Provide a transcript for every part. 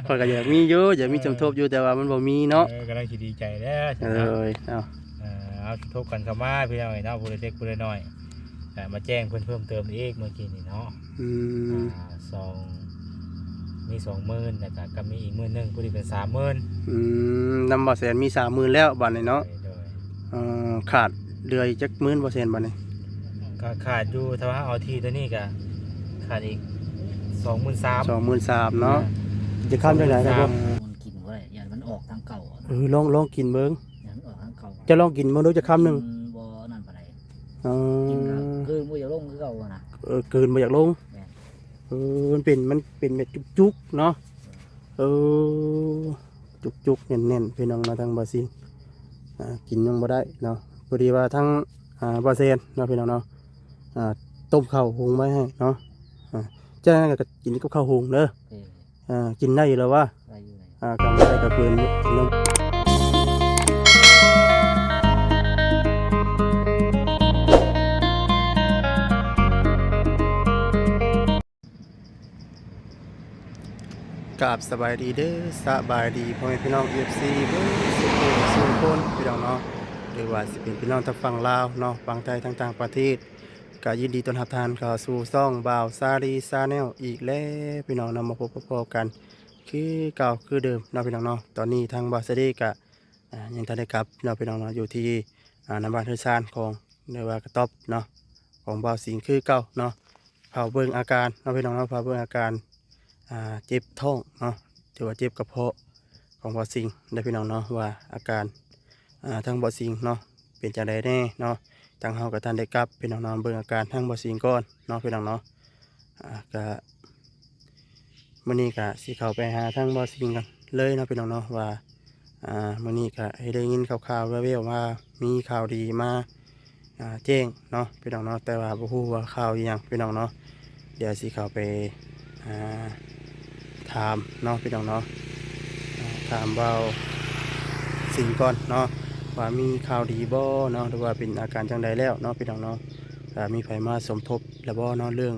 ข้อยก็อยากมีอยู่อยากมีสมทบอยู่แต่ว่ามันบ่มีเนาะกำลังคิดดีใจแล้วเอาสมทบกันเข้ามาพี่น้อยเนาะผู้เล็กผู้น้อยมาแจ้งเพิ่มเติมอีกเมื่อกี้นี่เนาะสองมี20,000แล้วก็มีอีก10,000ผู้ที่เป็น30,000นำบ่แสนมี30,000แล้วบัดนี้เนาะขาดเดือยจัก10,000บ่แสนบัดนี้ก็ขาดอยู่ถ้าว่าเอาที่ตัวนี้ก็ขาดอีก23,000 เนาะจะค้ำจังได๋ครับมันกินบ่ได้อย่ามันออกทางเก่าลองกินเบิ่งอย่ามันออกทางเก่าจะลองกินมื้อนึงจะค้ำนึงบ่นั่นปานใดกินก็คือบ่อยากลงคือเก่าน่ะเกินบ่อยากลงมันเป็นเม็ดจุกๆเนาะจุกๆแน่นๆพี่น้องมาทางบาซิงกินยังบ่ได้เนาะพอดีว่าทั้งบาเซนเนาะพี่น้องเนาะต้มข้าวหุงไว้ให้เนาะจ้าก็กินกับข้าวหุงเด้อกินได้อยู่แล้วว่ากำได้กับเพื่อนกินน้ำกราบสบายดีเด้อสบายดีพ่อแม่พี่น้อง FC เบิ่งสุขคนพี่น้องเนาะหรือว่าสิเป็นพี่น้องทางฝั่งลาวเนาะฝั่งไทยต่างประเทศก็ยินดีต้อนรับท่านเข้าสู่ช่องบ่าวซารีซาแนลอีกแล้วพี่น้องนำมาพบกันคือเก่าคือเดิมเนาะพี่น้องเนาะตอนนี้ทางบ่าวซารีก็ยังทันได้กลับเนาะพี่น้องเนาะอยู่ที่น้ำบ้านเฮือนซานของเรียกว่ากระต๊อบเนาะของบ่าวสิงห์คือเก่าเนาะเผาเบิ่งอาการเนาะพี่น้องเนาะเผาเบิ่งอาการเจ็บท้องเนาะถือว่าเจ็บกระเพาะของบ่าวสิงห์ได้พี่น้องเนาะว่าอาการทางบ่าวสิงห์เนาะเป็นจังไดแน่เนาะทางเฮากับท่านได้กลับพี่น้องเนาะเบิ่งอาการทางบ่าวสิงห์ก่อนเนาะพี่น้องเนาะก็มื้อนี้ก็สิเข้าไปหาทางบ่าวสิงห์กันเลยเนาะพี่น้องเนาะว่ามื้อนี้ก็ให้ได้ยินข่าวๆแว่วๆว่ามีข่าวดีมาแจ้งเนาะพี่น้องเนาะแต่ว่าบ่ฮู้ว่าข่าวอีหยังพี่น้องเนาะเดี๋ยวสิเข้าไปถามเนาะพี่น้องเนาะถามเบาสิ่งก่อนเนาะว่ามีข่าวดีบ่เนาะหรือว่าเป็นอาการจังใดแล้วเนาะพี่น้องเนาะมีไผมาสมทบแล้วบ่เนาะเรื่อง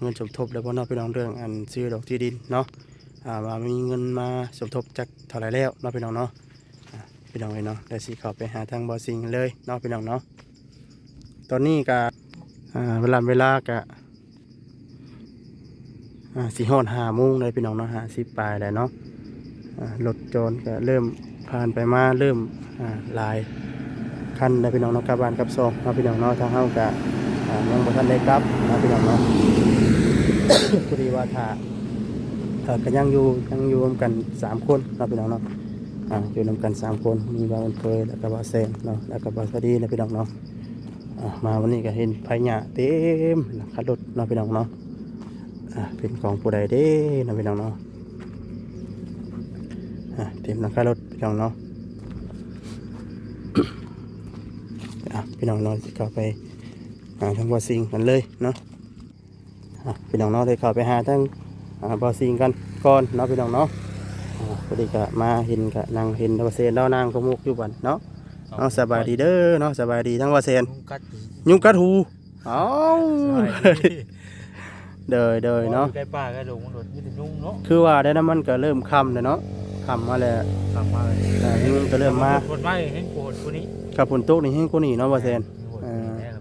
เงินสมทบแล้วบ่เนาะพี่น้องเรื่องอันซื้อดอกที่ดินเนาะว่ามีเงินมาสมทบจากเท่าไหร่แล้วเนาะพี่น้องเนาะพี่น้องเนาะได้สิเข้าไปหาทางบ่สิ่งเลยเนาะพี่น้องเนาะตอนนี้ก็เวลาก็สิฮอด5 โมงเลยพี่น้องเนาะ50ปลายแล้วเนาะรถจรก็เริ่มผ่านไปมาเริ่มหลายคันเลยพี่น้องเนาะกลับบ้านกลับซองเนาะพี่น้องเนาะทางเฮาก็ยังบ่ทันได้กลับเนาะพี่น้องเนาะ พอดีว่าถ้าก็ยังอยู่ร่วมกัน3 คนเนาะพี่น้องเนาะอยู่ร่วมกัน3 คนมีบ่าวเคยแล้วก็บ่าวแซนเนาะแล้วก็บ่าวสวัสดีนะพี่น้องเนาะมาวันนี้ก็เห็นไผหญ้าเต็มคันรถเนาะพี่น้องเนาะเป็นของผู้ใดเด้นะพี่น้องเนาะเต็มหลังคารถพี่น้องเนาะ พี่น้องเนาะจะเข้าไปหาทางบ่อซิงกันเลยเนาะพี่น้องเนาะได้เข้าไปหาทางบ่อซิงกันก่อนเนาะพี่น้องเนาะพอดีก็มาเห็นก็นั่งเห็นบ่อเซนแล้วนางก็มุกอยู่บัดเนาะสบายดีเด้อเนาะสบายดีทั้งบ่อเซนยุงกัดหูเดินเนาะใกล้ป่าใกล้หลงมันมีแต่ยุ่งเนาะคือว่าได้น้ำมันก็เริ่มค่ำเลยเนาะค่ำมาแล้วยุ่งก็เริ่มมาฝนมาให้ฝนคนนี้กับฝนตกนี่ให้กูนี่เนาะบ่แซน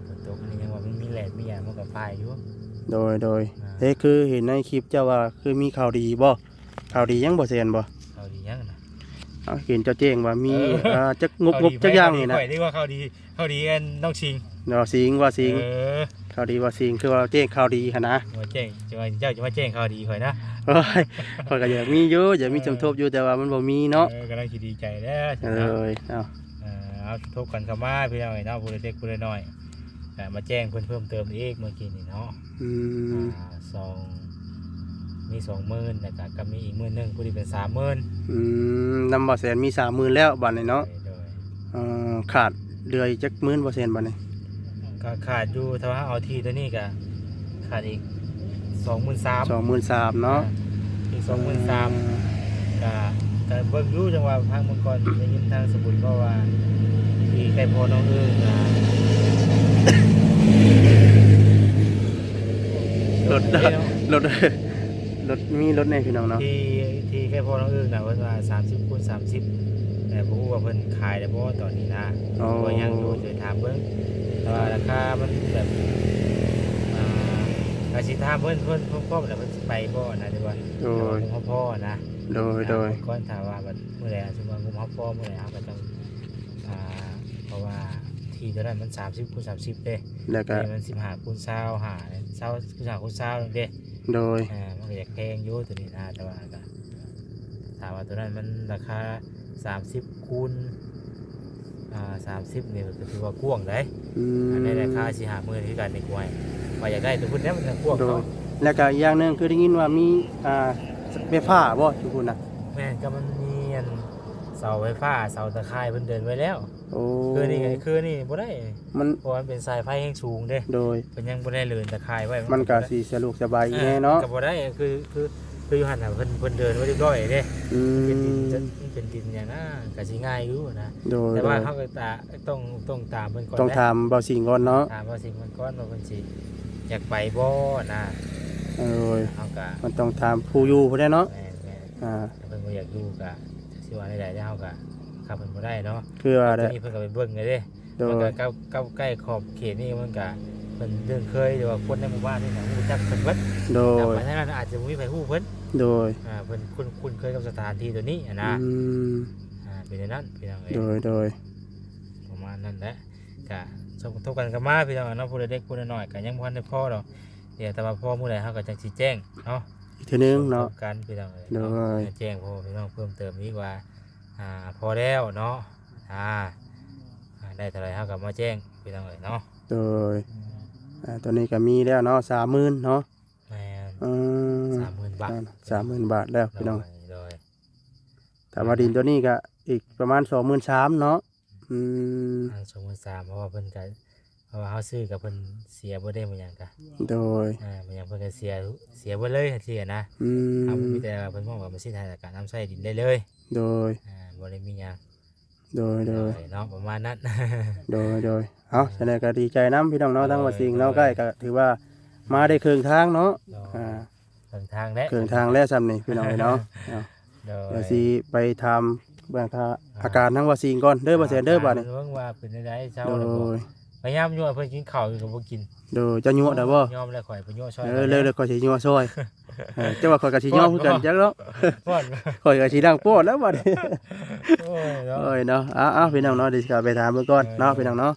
ฝนตกนี่ยังว่ามันมีแหลกมีอย่างมันก็ไปอยู่โดยเฮ้คือเห็นในคลิปเจ้าว่าคือมีข่าวดีบ่ข่าวดียังบ่แซนบ่ข่าวดียังนะเห็นเจ้าแจ้งว่ามีจักงบจักอย่างนี่นะข่าวดีกันน้องชิงสิงว่าสิงข่าวดีว่าสิงคือว่าแจ้งข่าวดีหั่นนะว่าแจ้งเจ้าจะมาแจ้งข่าวดีข่อยนะข่อยก็อยากมีอยู่อยากมีสมทบอยู่แต่ว่ามันบ่มีเนาะกำลังคิดดีใจแล้วเอาสมทบกันเข้ามาพี่น้อยเนาะผู้เล็กผู้น้อยมาแจ้งเพิ่มเติมอีกเมื่อกี้นี่เนาะมี20,000แล้วก็มีอีก10,000ผู้ที่เป็น30,000นำบ่แสนมี30,000แล้วบัดนี้เนาะขาดเดือยจัก10,000บ่แสนบัดนี้ก็ขาดอยู่ถ้าว่าเอาที่ตัวนี้ก็ขาดอีก23,000เนาะอีก23,000ก็เบิ่งรู้จังว่าทางเมื่อก่อนได้ยินทางสมุนก็ว่าที่ใกล้พอน้องร รถมีรถในพี่น้องเนาะที่แค่พ่อน้องอึ้งน่ะเพิ่นว่า30คูณ30แต่บ่ฮู้ว่าเพิ่นขายได้บ่ตอนนี้นะก็ยังอยู่จะถามเบิ่งแต่ว่าราคามันแบบก็สิถามเพิ่นพ่อแล้วเพิ่นสิไปบ่นะหรือว่าโดยพ่อนะโดยก่อนถามว่าบัดมื้อใดสมมุติว่าพ่อมื้อใดก็ต้องเพราะว่าที่เท่านั้นมัน30คูณ30เด้แล้วก็มัน15คูณ20หา20คูณ20คูณ20เด้โดยมันก็อยากแพงอยู่ตัวนี้นะแต่ว่าก็ถามว่าตัวนั้นมันราคา30คูณ30นี่ก็ถือว่ากว้างได้ในราคาสิ50,000คือกันในกล้วยว่าอยากได้ตัวพุ่นนี้มันจะกว้างเนาะแล้วก็อีกอย่างนึงคือได้ยินว่ามีไฟฟ้าบ่ทุกคนน่ะแม่นก็มันมีเสาไฟฟ้าเสาตะข่ายเพิ่นเดินไว้แล้วโอ้คือนี่บ่ได้มันเพราะมันเป็นสายไฟแรงสูงเด้โดยเพิ่นยังบ่ได้เลื่อนตะข่ายไว้มันก็สิสะดวกสบายแน่เนาะก็บ่ได้คืออยู่หั่นน่ะเพิ่นเดินไว้เรียบร้อยเด้เป็นดินอย่างน่าก็สิง่ายอยู่นะแต่ว่าเฮาก็ต้องตามเพิ่นก่อนต้องถามเบาสิ่งก่อนเนาะถามเบาสิ่งมันก่อนว่าเพิ่นสิอยากไปบ่นะเฮาก็มันต้องถามผู้อยู่ผู้ใดเนาะเพิ่นบ่อยากอยู่ก็สิว่าได้เฮาก็ขับเพิ่นบ่ได้เนาะคือว่าได้เพิ่นก็ไปเบิ่งเลยเด้มันก็ใกล้ขอบเขตนี่มันก็เพิ่นเรื่องเคยหรือว่าคนในหมู่บ้านนี่น่ะรู้จักเพิ่นเบิดโดยไปทางนั้นอาจจะบ่มีไผฮู้เพิ่นโดยเพิ่นคุ้นเคยกับสถานที่ตัวนี้นะเป็นอย่างนั้นพี่น้องเอ้ยโดยประมาณนั้นแหละก็สมทบกันกันมาพี่น้องเนาะผู้เด็กผู้น้อยก็ยังบ่ทันได้พอดอกเดี๋ยวแต่ว่าพอมื้อใดเฮาก็จังสิแจ้งเนาะอีกทีนึงเนาะกันพี่น้องเอ้ยแจ้งพ่อพี่น้องเพิ่มเติมอีกว่าพอแล้วเนาะได้เท่าไรเฮาก็มาแจ้งพี่น้องเอ้ยเนาะโดยตัวนี้ก็มีแล้วเนาะ30,000เนาะแม่น30,000 บาท30,000 บาทแล้วพี่น้องแต่ว่าดินตัวนี้ก็อีกประมาณ23,000เนาะ23,000เพราะว่าเพิ่นก็เพราะว่าเฮาซื้อกับเพิ่นเสียบ่ได้เหมือนหยังกะโดยมันยังเพิ่นก็เสียบ่เลยจังซี่นะมีแต่เพิ่นมองว่ามันสิทางการน้ำใช้ดินได้เลยโดยบ่ได้มีหยังโดยเนาะประมาณนั้นโดยเอาแสดงก็ดีใจนํพี่น้องเนาะทั้งว่าสิ่งเนาะใกล้ก็ถือว่ามาได้ครึ่งทางเนาะครึ่งทางแล้วครึ่งทางแล้วซ้ำนี่พี่น้องเนาะเดี๋ยวสิไปทำเบื้องต้นอาการทั้งว่าสิ่งก่อนเด้อบ่แซ่เด้อบัดนี้เบิ่งว่าเป็นจังได๋เช้าแล้วบ่พยายามยั่วเพิ่นกินข้าวอยู่ก็บ่กินโดยจะยั่วได้บ่ยอมแล้วข่อยไปยั่วซอยเลยข่อยสิยั่วซอยเจ้าว่าข่อยก็สิยั่วคือกันจักเนาะข่อยก็สิดังโป๊ดแล้วบัดนี้โอ้ยเนาะอ้าวพี่น้องเนาะเดี๋ยวสิไปถามเบิ่งก่อนเนาะพี่น้องเนาะ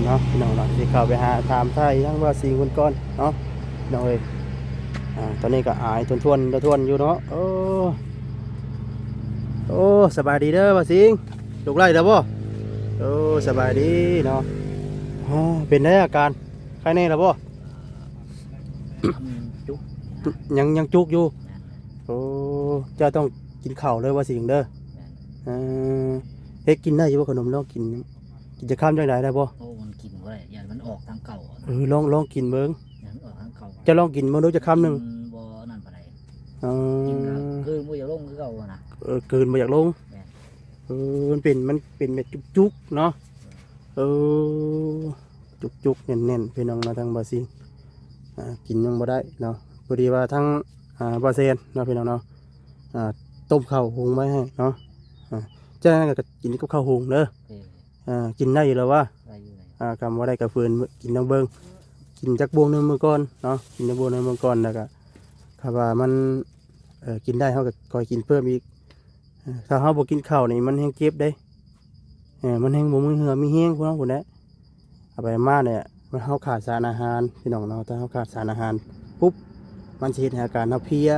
เนาะพี่น้องเนาะสิเข้าไปหาถามไทยทั้งว่าสิ่งคนก่อนเนาะพี่น้องเอ้ยตอนนี้ก็อายทวนอยู่เนาะโอ้สบายดีเด้อว่าสิงลูกไร่เด้อบ่โอ้สบายดีเนาะเป็นไงอาการใครแน่ล่ะบ่จุกยังจุกอยู่โอ้เจ้าต้องกินข้าวเลยว่าสิงเด้อเฮ็ดกินได้อยู่บ่ขนมลองกินจะข้ามจังได๋ได้บ่โอ้มันกินบ่ได้อย่ามันออกทางเก่าลองกินเบิ่งอย่ามันออกทางเก่าจะลองกินมื้อจะคำนึงบ่นั่นปานใดกินคือบ่อยากลงคือเก่านะเกินบ่อยากลงมันเป็นเม็ดจุกๆเนาะจุกๆแน่นๆพี่น้องมาทางบาซิงกินยังบ่ได้เนาะพอดีว่าทั้งบาเซนเนาะพี่น้องเนาะต้มข้าวหุงไว้ให้เนาะจากนั้นก็กินกับข้าวหุงเด้อกินได้อยู่แล้วว่ากำว่าได้กับฟืนกินน้ำเบิ้งกินจักบวงนึงมื้อก่อนเนาะกินจักบวงนึงมื้อก่อนแล้วก็ถ้าว่ามันกินได้เฮาก็ค่อยกินเพิ่มอีกถ้าเฮาบ่กินข้าวนี่มันแห้งเจ็บได้มันแห้งบ่มีเหือมีแห้งพวกนั้นพุ่นแหละเอาไปมาเนี่ยมันเฮาขาดสารอาหารพี่น้องเนาะถ้าเฮาขาดสารอาหารปุ๊บมันสิเฮ็ดให้อาการเฮาเพลีย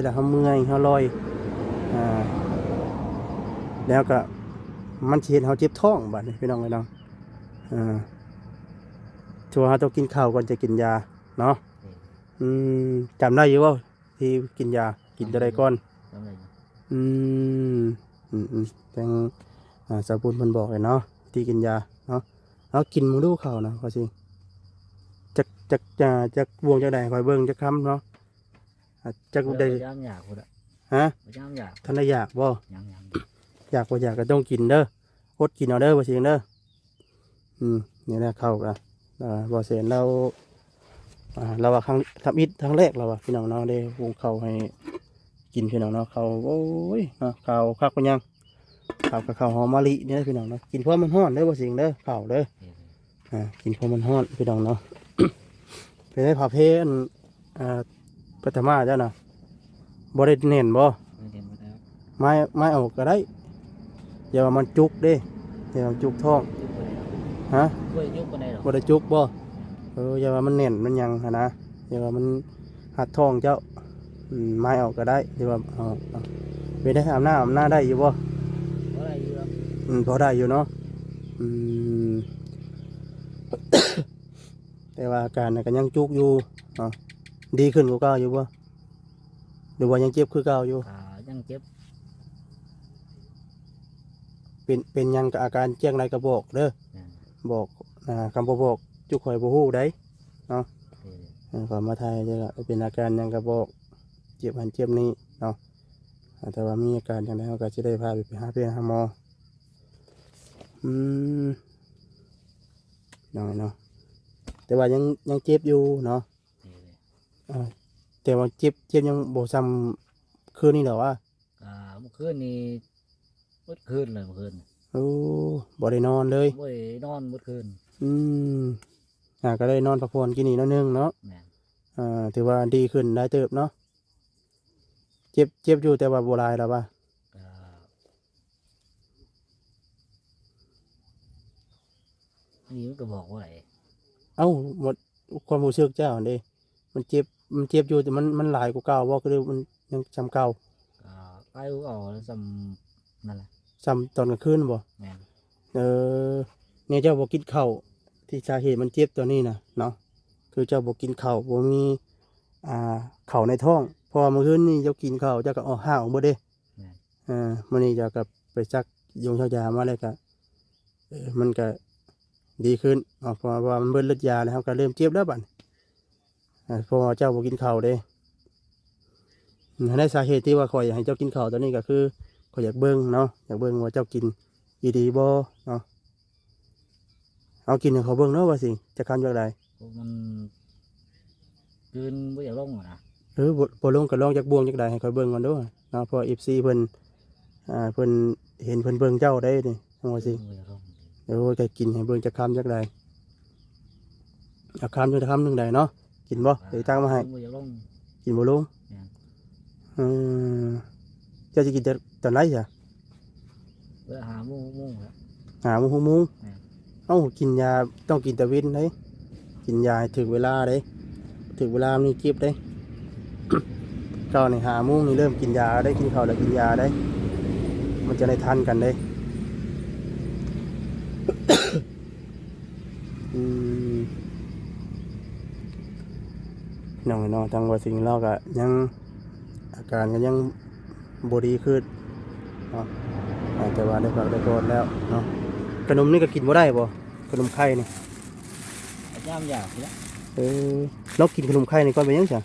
แล้วเฮาเมื่อยเฮาลอยแล้วก็มันสิเฮ็ดเฮาเจ็บท้องบัดนี้พี่น้องเนาะชัวร์เฮาต้องกินข้าวก่อนจะกินยาเนาะจำได้อยู่ว่าที่กินยากินตัวใดก่อนจังสาวปุณเพิ่นบอกเลยเนาะที่กินยาเนาะเอากินมึงดูข้าวนะพอสิจักบวงจักใดคอยเบิ่งจักคำเนาะจักได้อยากพุ่นฮะอยากท่านได้อยากบ่อยากบ่อยากก็ต้องกินเด้ออดกินเอาเด้อพอสิเด้อนี่แหละข้าวกันบ่เสร็จเรา เราว่าครั้งทำอิฐครั้งแรกเราว่าพี่น้องเนาะได้หุงข้าวให้กินพี่น้องเนาะข้าวโอ้ยเนาะข้าวคักปะยังข้าวกับข้าวหอมมะลิเนี่ยพี่น้องเนาะกินเพราะมันร้อนเด้อบ่สิ่งเด้อข้าวเด้อกินเพราะมันร้อนพี่น้องเนาะ ไปได้ผ่าเพนปัตมาเจ้าน่ะบ่ได้เน้นบ่ ไม่เห็นบ่ได้ ไม้ออกก็ได้อย่าว่ามันจุกเด้อย่าว่ามันจุกท้องฮะ บ่ได้ยุบบ่ได้หรอก บ่ได้จุกบ่อย่าว่ามันเน้นมันหยังหั้นนะอย่าว่ามันหัดท้องเจ้าไม้ออกก็ได้อย่าว่าเอาไปได้อาบน้าได้อยู่บ่ บ่ได้อยู่หรอก พอได้อยู่เนาะแต่ว่าอาการน่ะก็ยังจุกอยู่ดีขึ้นกว่าเก่าอยู่บ่หรือว่ายังเจ็บคือเก่าอยู่ ยังเจ็บ เป็นหยังกับอาการเจียงไรก็บอกเด้อบอกคำบอกจุกข่อยบ่ฮู้ได้เนาะก่อนมาไทยจะเป็นอาการหยังก็บอกเจ็บหันเจ็บนี้เนาะแต่ว่ามีอาการอย่างไรเราก็จะได้พาไปหาหมอเนาะแต่ว่ายังเจ็บอยู่เนาะแต่ว่าเจ็บยังบ่ซ้ำคืนนี้เหรอวะ เมื่อคืนนี้เมื่อคืนเลยเมื่อคืน โอ้บ่ได้นอนเลย บ่ได้นอนเมื่อคืน ก็ได้นอนพักผ่อนกินนี่น้อยนึงเนาะ แม่น ถือว่าดีขึ้นได้เติบเนาะเจ็บอยู่แต่ว่าโบราณแล้วป่ะ นี่มันก็บอกว่าไอ้ เอ้าหมดความรู้สึกเจ้าเด้มันเจ็บอยู่แต่มันหลายกว่าเก่าบ่คือมันยังจำเก่า ใกล้ออกแล้วซ้ำนั่นแหละ จำตอนกลางคืนบ่ แม่น เนี่ยเจ้าบ่กินข้าวที่สาเหตุมันเจ็บตัวนี้นะเนาะคือเจ้าบ่กินข้าวบ่มีข้าวในท้องพอเมื่อคืนนี้เจ้ากินข้าวเจ้าก็ห้าวบ่เด้ แม่น มื้อนี้เจ้าก็ไปซักยงยามาแล้วก็มันก็ดีขึ้นเพราะว่ามันเบิ่นเลือดยาแล้วก็เริ่มเจ็บแล้วบัดเพราะว่าเจ้าบ่กินข้าวเด้ในสาเหตุที่ว่าข่อยอยากให้เจ้ากินข้าวตัวนี้ก็คือข่อยอยากเบิ่งเนาะอยากเบิ่งว่าเจ้ากินดีบ่เนาะเอากินให้เขาเบิ่งเนาะว่าสิจะคันจังได พวกมันคืนบ่อยากลงอะนะ บ่ลงก็ลองจากบวงจากใดให้เขาเบิ่งก่อนเด้อเนาะเพราะ FC เพิ่นเพิ่นเห็นเพิ่นเบิ่งเจ้าได้นี่จังว่าสิ บ่อยากลง เดี๋ยวก็กินให้เบิ่งจักคำจักใดเอาคำจักคำหนึงใดเนาะกินบ่เดี๋ยวตั้งมาให้ บ่อยากลง กินบ่ลง แม่น เจ้าสิกินแต่ตอนไหนจ้ะ เพื่อหามุ่งแล้ว หาโมง6โมงเอ้ากินยาต้องกินแต่เว้นเด้กินยาให้ถึงเวลาเด้ถึงเวลานี่เก็บเด้ เจ้านี่หาโมงนี่เริ่มกินยาได้กินข้าวแล้วกินยาได้มันจะได้ทันกันเด้ น้องทางว่าสิ่งเราก็ยังอาการก็ยังบดีขึ้นเนาะแต่ว่าได้พักได้กอดแล้วเนาะขนมนี่ก็กินบ่ได้บ่ขนมไข่นี่ ย่ามอยากแล้ว เรากินขนมไข่นี่ก่อนไปยังจ้ะ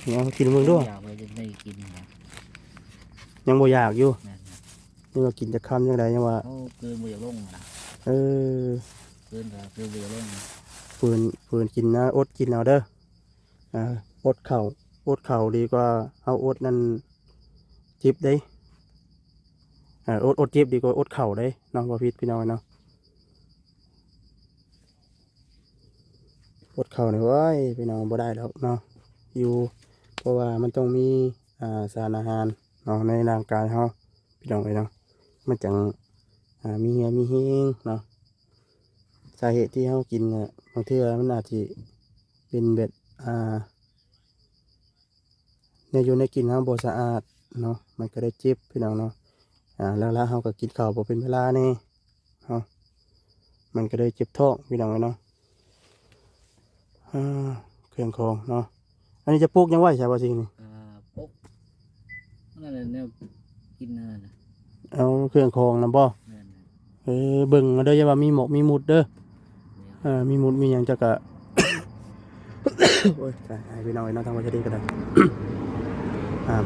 เนี่ยกินมึงด้วย อยากไปจะได้กินนะ ยังบ่อยากอยู่ แม่น นี่ว่ากินจะคำยังไงยังว่า เขาคืนบ่อยากลงอะนะ คืน คืนก็คือบ่อยากลงนะ ฝืนกินนะอดกินเอาเด้ออดเข่าดีกว่าเอาอดนั่นจิบได้อดจิบดีกว่าอดเข่าได้น้องบ่ผิดพี่น้องเนาะอดเข่าเนี่ยว้ายพี่น้องบ่ได้แล้วเนาะอยู่เพราะว่ามันต้องมีสารอาหารเนาะในร่างกายเฮาพี่น้องเนาะมันจังมีเหี่ยวมีแห้งเนาะสาเหตุที่เฮากินเนี่ยบางเทื่อมันอาจจะเป็นแบบเนี่ยอยู่ในกินเฮาบ่สะอาดเนาะมันก็ได้เจ็บพี่น้องเนาะแล้วเฮาก็กินข้าวบ่เป็นเวลาแน่เนาะมันก็ได้เจ็บท้องพี่น้องเนาะเครื่องคองเนาะอันนี้จะปลูกยังไหวใช่ป่ะสินี่ ปุ๊บนั่นแหละเนี่ยกินนั่นน่ะ เอาเครื่องคองนะบ่ แม่น เบิ่งมาเด้ออย่าว่ามีหมกมีมุดเด้อมีมุดมีหยังจักกะ โอ้ยตายให้พี่น้องไอ้น้องทางวัชรีก็ได้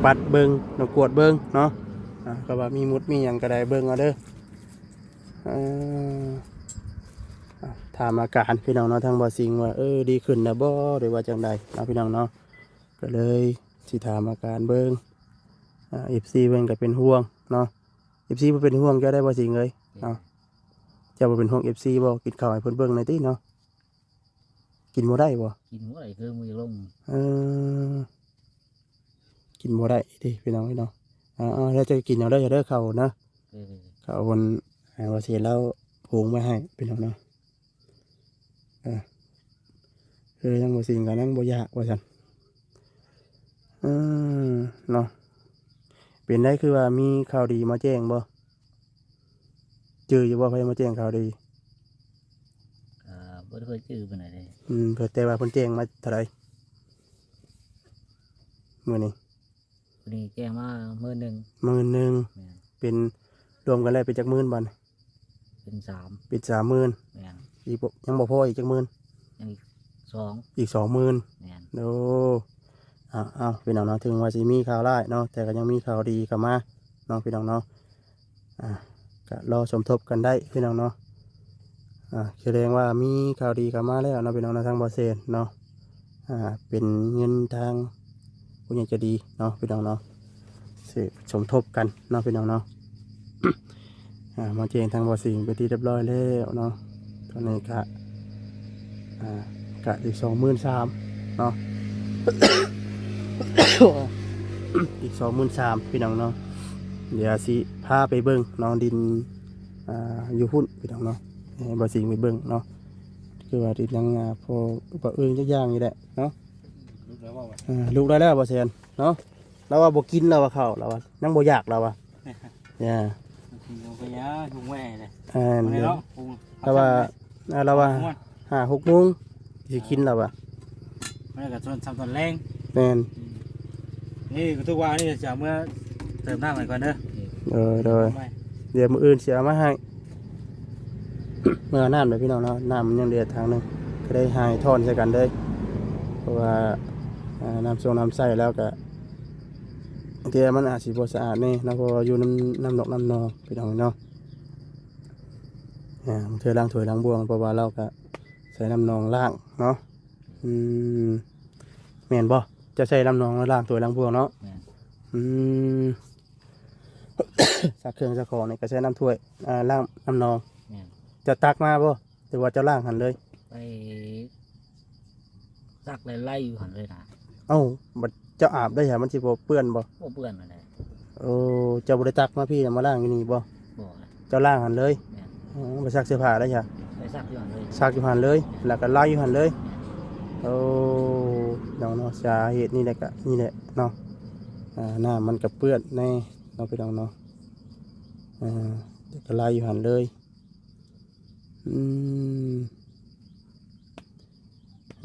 ปัดเบิ่งนกกวดเบิ่งเนาะก็ว่ามีมุดมีหยังก็ได้เบิ่งเอาเด้อถ ถามอาการพี่น้องเนาะทางบ่สิงว่าดีขึ้นนะบ่หรือว่าจังใดเนาะพี่น้องเนาะก็เลยสิถามอาการเบิ่งFC เบิ่งก็เป็นห่วงเนาะ FC บ่เป็นห่วงเจ้าได้บ่สิงเอ้ยเนาะเจ้าบ่เป็นห่วง FC บ่กินข้าวให้เพิ่นเบิ่งหน่อยติเนาะกินบ่ได้บ่ กินบ่ได้คือมือลง เออกินบ่ได้ติพี่น้องเนาะแล้วจะกินเอาได้เด้อข้าวนะ เออ ข้าวคนว่าสิแล้วหุงมาให้พี่น้องเนาะยังบ่สิงก็ยังบ่อยากว่าซั่นเนาะเป็นได้คือว่ามีข่าวดีมาแจ้งบ่เจออยู่บ่ใครมาแจ้งข่าวดี บ่ได้เคยจื้อปานใดเลย เพิ่นแต่ว่าเพิ่นแจ้งมาเท่าไหร่มื้อนี้ วันนี้แจ้งมามื้อหนึง 10,000 แม่น เป็นรวมกันแล้วเป็นจักหมื่นบัด เป็น3เป็น30,000 แม่น อีกบ่ยังบ่พออีกจักหมื่น ยังอีก2อีก 20,000 แม่น โอ้พี่น้องเนาะถึงว่าสิมีข่าวร้ายเนาะแต่ก็ยังมีข่าวดีเข้ามาเนาะพี่น้องเนาะก็รอสมทบกันได้พี่น้องเนาะแสดงว่ามีข่าวดีเข้ามาแล้วเนาะพี่น้องเนาะทางบ่เซนเนาะเป็นเงินทางผู้ใหญ่ใจะดีเนาะพี่น้องเนาะสิสมทบกันเนาะพี่น้องเนาะ มาแจ้งทางบ่สิงไปนที่เรียบร้อยแล้วเนาะตอนนี้กะอีก23,000เนาะ อีก23,000พี่น้องเนาะเดี๋ยวสิพาไปเบิ่งน้องดินอยู่หุ่นพี่น้องเนาะให้บ่สิงไปเบิ่งเนาะคือว่าดินยังพอบ่จักอย่างนี่แหละเนาะ ลูกแล้วว่า ลูกได้แล้วบ่แซนเนาะเราว่าบ่กินแล้วว่าข้าวเราว่ายังบ่อยากเราว่าเนี่ย กินลงไปยาถุงแม่เลย เดี๋ยว เนาะ เราว่า5-6 โมงสิกินแล้วว่า มันก็ส่วนซ้ำตอนแรง แม่น นี่ทุกวันนี่จะเมื่อเติมน้ำหน่อยก่อนเด้อ เดี๋ยวมื้ออื่นสิเอามาให้ เมื่อน้ำเลยพี่น้องเนาะน้ำมันยังเดือดทางหนึงก็ได้ให้ทอนใส่กันเลยเพราะว่าน้ำน้ำใส่แล้วก็บางทีมันอาจสิบ่สะอาดนี่นะเพราะว่าอยู่น้ำนอกน้ำนองพี่น้องเนาะบางทีล้างถ้วยล้างบ้วงเพราะว่าเราก็ใส่น้ำนองล้างเนาะแม่นบ่จะใส่น้ำนองล้างถ้วยล้างบ้วงเนาะ แม่น สักเครื่องสักของนี่ก็ใช้น้ำถ้วยล้างน้ำนอง แม่น จะตักมาบ่หรือว่าจะล้างหันเลย ไปซักไล่อยู่หั่นเลยนะ เอ้าบัดเจ้าอาบได้หรอมันสิบ่เปื้อนบ่ บ่เปื้อนอะไร โอ้เจ้าบ่ได้ตักมาพี่มาล้างอยู่นี่บ่ บ่เลย เจ้าล้างหันเลย แม่น ไปซักเสื้อผ้าได้หรอ ไปซักอยู่หั่นเลย ซักอยู่หันเลยแล้วก็ไล่อยู่หันเลยโอ้น้องเนาะสาเหตุนี่แหละก็นี่แหละเนาะน้ำมันก็เปื้อนแน่เนาะพี่น้องเนาะก็ไล่อยู่หันเลย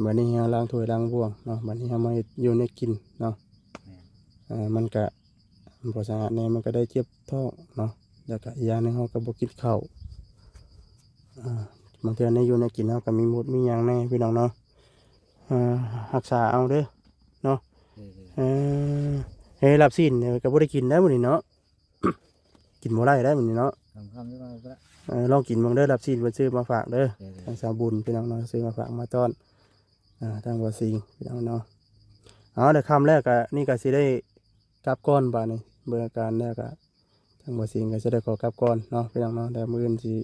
บัดนี้เราล้างถ้วยล้างบ้วงเนาะบัดนี้เรามาอยู่ในกินเนาะมันก็บ่สะอาดแน่มันก็ได้เจ็บท้องเนาะแล้วก็อีกอย่างหนึงเราก็บ่กินข้าวบางเทื่อในอยู่ในกินเราก็มีมดมีหยังแน่พี่น้องเนาะรักษาเอาเด้อเนาะเฮ้ยลาบซีนเนี่ยก็บ่ได้กินได้มื้อนี้เนาะ กินบ่ได้มื้อนี้เนาะ คำๆที่ว่าก็ ลองกินเบิ่งเด้อลาบซีนเพิ่นซื้อมาฝากเด้อทางสาวบุญพี่น้องเนาะซื้อมาฝากมาต้อนทางบ่สิงพี่น้องเนาะเดี๋ยวค่ำแรกก็นี่ก็สิได้กลับก่อนบาดนี้เบิ่งอาการแล้วก็ทางบ่สิงก็สิได้ขอกลับก่อนเนาะพี่น้องเนาะแต่มื้ออื่นสิ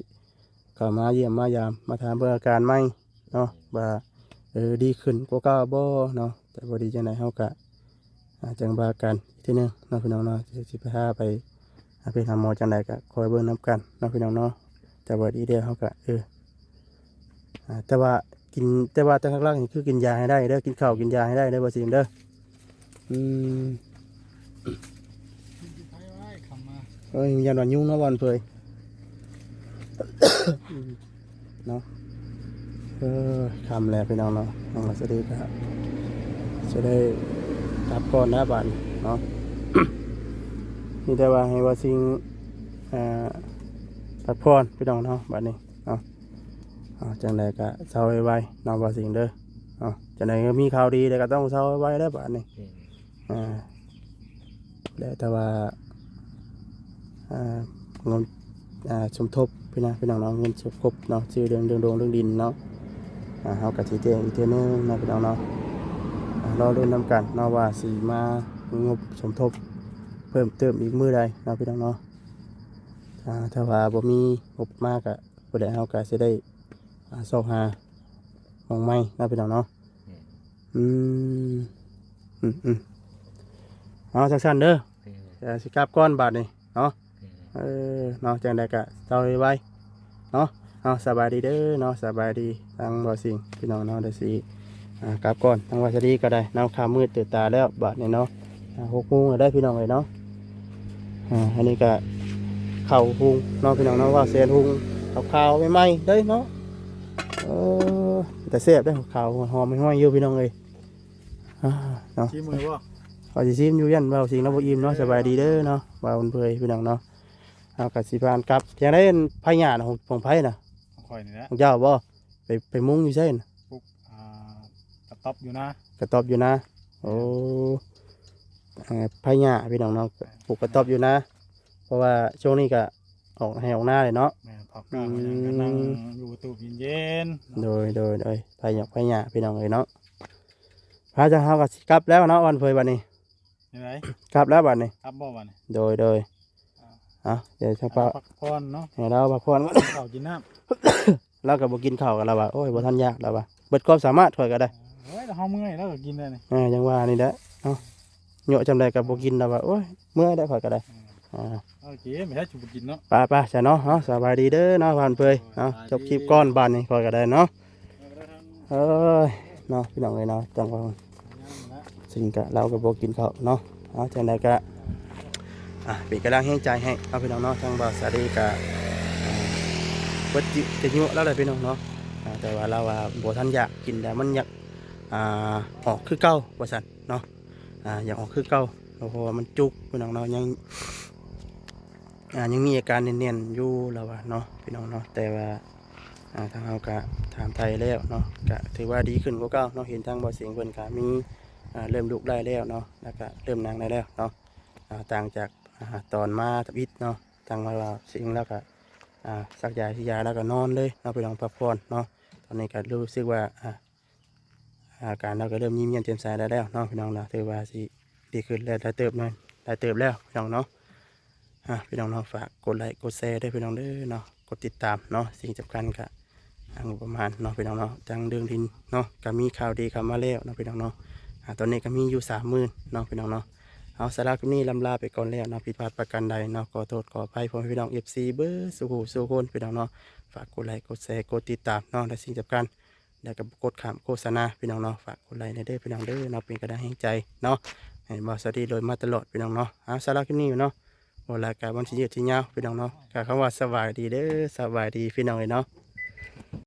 เข้ามาเยี่ยมมายามมาถามเบิ่งอาการใหม่เนาะว่าดีขึ้นกว่าเก่าบ่เนาะแต่บ่ดีจังได๋เฮาก็จังว่ากันอีกทีหนึงเนาะพี่น้องเนาะสิไปหาไปหาหมอจังไดก็คอยเบิ่งนํกันเนาะพี่น้องเนาะแต่ว่าดีเด้อเฮาก็แต่ว่าแต่ข้างล่างนี่คือกินยาให้ได้เด้อกินข้าวกินยาให้ได้เด้อบ่สิเด้อเอ้ยยันว่ายุ่งเนาะวันเผย เนาะคำแล้วพี่น้องเนาะน้องสวัสดีครับจะได้กลับก่อนนะบ้านเนาะ นี่แต่ว่าให้ว่าสิ่งพักผ่อนพี่น้องเนาะบ้านนี้เนาะจังใดก็เศร้าไว้ๆน้องว่าสิ่งเด้อจังใดก็มีข่าวดีแต่ก็ต้องเศร้าไว้แล้วบ้านนี้แล้วแต่ว่าเงิน สมทบพี่น้องเนาะเงินสมทบเนาะชื่อเรื่องดวงเรื่องดินเนาะเฮาก็สิแจ้งอีกเทื่อนึงนะพี่น้องเนาะรอรุ่นนำกันเนาะว่าสิมางบสมทบเพิ่มเติมอีกมื้อใดเนาะพี่น้องเนาะถ้าว่าบ่มีงบมากก็บ่ได้เฮาก็สิได้ซอกหาหม้องใหม่เนาะพี่น้องเนาะอืมเอาจังซั่นเด้อสิกลับก่อนบาดนี้เนาะเนาะจังใดก็เซาไว้เนาะเอาสบายดีเด้อเนาะสบายดีทางบ่สิ่งพี่น้องเนาะได้สิกลับก่อนทางวัดสดีก็ได้เนาะค่ำมืดตื่นตาแล้วบาดนี้เนาะ6 โมงก็ได้พี่น้องเอ้ยเนาะอันนี้ก็ข้าวหุงเนาะพี่น้องเนาะว่าแซนหุงข้าวใหม่ๆเด้อเนาะแต่แซ่บเด้อข้าวหอมห้อยๆอยู่พี่น้องเอ้ยเนาะ ชี้มือบ่ ขอสิซิมอยู่ยันเบาสิ่งเราบ่อิ่มเนาะสบายดีเด้อเนาะเบาเพื่อยพี่น้องเนาะเอากสิพานกลับอย่างได้ไผหญ้าของไผน่ะ ข่อยนี่นะ ของเจ้าบ่ไปมุงอยู่ไสน่ะ ปุ๊บกระต๊อบอยู่นะ กระต๊อบอยู่นะโอ้ไผหญ้าพี่น้องเนาะปลูกกระต๊อบอยู่นะเพราะว่าช่วงนี้ก็ออกให้ออกหน้าเลยเนาะ แม่พักกลางก็นั่งอยู่ตู้เย็น โดยไผหญ้าพี่น้องเอ้ยเนาะพระเจ้าเฮาก็สิกลับแล้วเนาะวันเผยบัดนี้ ยังไง กลับแล้วบัดนี้ ครับบ่วัน โดยเดี๋ยวช่างเปา พักผ่อนเนาะ ให้เราพักผ่อน ข้าวกินน้ เราก็บ่กินข้าวกันแล้วว่าโอ้ยบ่ทันยากแล้วว่าเบิดความสามารถข่อยก็ได้ ำเฮ้ยเราเมื่อยแล้วก็กินได้นี่ ยังว่านี่แหละเนาะเหยาะจำได้ก็บ่กินแล้วว่าโอ้ยเมื่อยได้ข่อยก็ได้โอเคไม่ใช่จุบกินเนาะ ไปๆซะเนาะสบายดีเด้อเนาะผ่านเปยเนาะจบคลิปก่อนบ้านนี้ข่อยก็ได้เนาะเอ้ยเนาะพี่น้องเอ้ยเนาะจังว่าสิ่งก็เราก็บ่กินข้าวเนาะจังไดก็เป็นกำลังแห่งใจให้เอาพี่น้องเนาะทางบ่าวสารีก็เบิดจะยั่วแล้วเลยพี่น้องเนาะแต่ว่าเราว่าบ่ทันอยากกินแต่มันอยากออกคือเก่าว่าซั่นเนาะอยากออกคือเก่าเพราะว่ามันจุกพี่น้องเนาะยังมีอาการเนียนๆอยู่แล้วว่าเนาะพี่น้องเนาะแต่ว่าทางเราก็ถามไทยแล้วเนาะก็ถือว่าดีขึ้นกว่าเก่าเนาะเห็นทางบ่เสียงเพิ่นก็มีเริ่มลุกได้แล้วเนาะแล้วก็เริ่มนั่งได้แล้วเนาะต่างจากตอนมาทับอิฐเนาะทางว่าสิ่งแล้วก็สักยาที่ยาแล้วก็นอนเลยเนาะพี่น้องพักผ่อนเนาะตอนนี้ก็รู้สึกว่าอาการเราก็เริ่มยิ้มแย้มแจ่มใสได้แล้วเนาะพี่น้องนะถือว่าสิดีขึ้นแล้วได้เติบแล้วพี่น้องเนาะพี่น้องเนาะฝากกดไลค์กดแชร์ด้วยพี่น้องเด้อเนาะกดติดตามเนาะสิ่งสำคัญก็งบประมาณเนาะพี่น้องเนาะจังเรื่องดินเนาะก็มีข่าวดีเข้ามาแล้วเนาะพี่น้องเนาะตอนนี้ก็มีอยู่30,000เนาะพี่น้องเนาะเอาสาระคลิปนี้ลำลาไปก่อนแล้วเนาะผิดพลาดประการใดเนาะขอโทษขออภัยพ่อแม่พี่น้อง FC เบอร์สู่คนพี่น้องเนาะฝากกดไลค์กดแชร์กดติดตามเนาะและสิ่งสำคัญแล้วก็กดข้ามโฆษณาพี่น้องเนาะฝากกดไลค์ในเด้อพี่น้องเด้อเนาะเป็นกระดาษแห่งใจเนาะให้บ่สวัสดีโดยมาตลอดพี่น้องเนาะเอาสาระคลิปนี้เนาะโอลากาวันที่ยืดที่ยาวพี่น้องเนาะกล่าวคำว่าสบายดีเด้อสบายดีพี่น้องเลยเนาะ